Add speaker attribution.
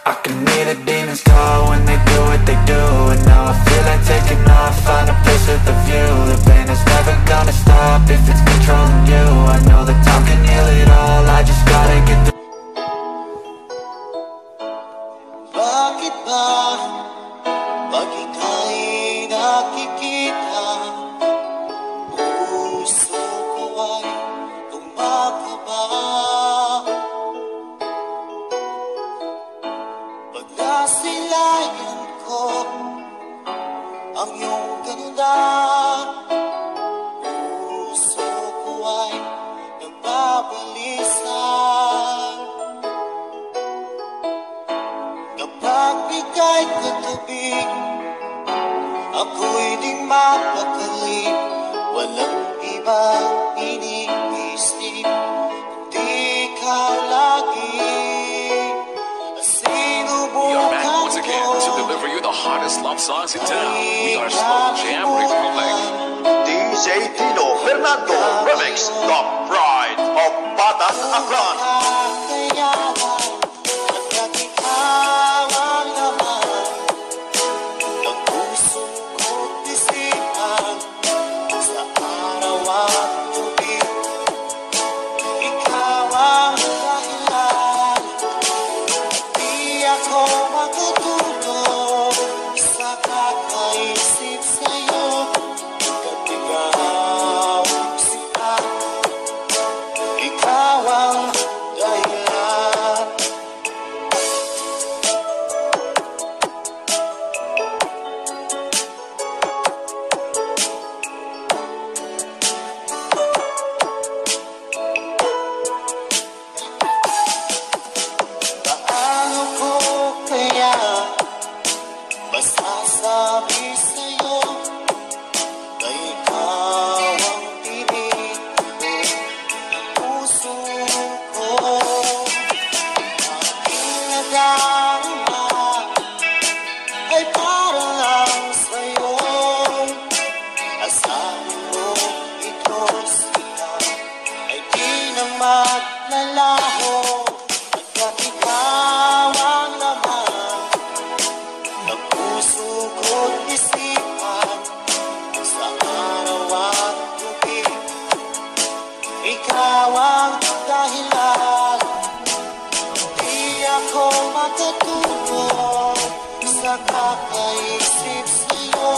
Speaker 1: I can hear the demons call when they do what they do. And now I feel like taking off, find a place with a view. The pain is never gonna stop if it's controlling you. I know that time can heal it all, I just gotta get through.
Speaker 2: Bakit ba pag ika'y nakikita, puso ko ay kumakaba? Pag nasilayan ko ang iyong ganda, puso ko ay nagbabalisan. Kapag ika'y katabi, ako'y di mapakali. Walang ibang iniisip, kundi ikaw lagi.
Speaker 3: We are back once again to deliver you the hottest love songs in town. We are Slow Jam Republic.
Speaker 4: DJ Tino Fernando Remix, The Pride of Batas Aklan.
Speaker 2: Masasabi sa'yo na ikaw ang tinig ng puso ko. Aking nadarama ay para lang sa'yo. Asahan mo ito sila ay di na maglalaho. Hanggat ikaw ang laman ng puso ko't isipan, sa araw at gabi, ikaw ang dahilan. Di ako makatulog sa kakaisip sa'yo.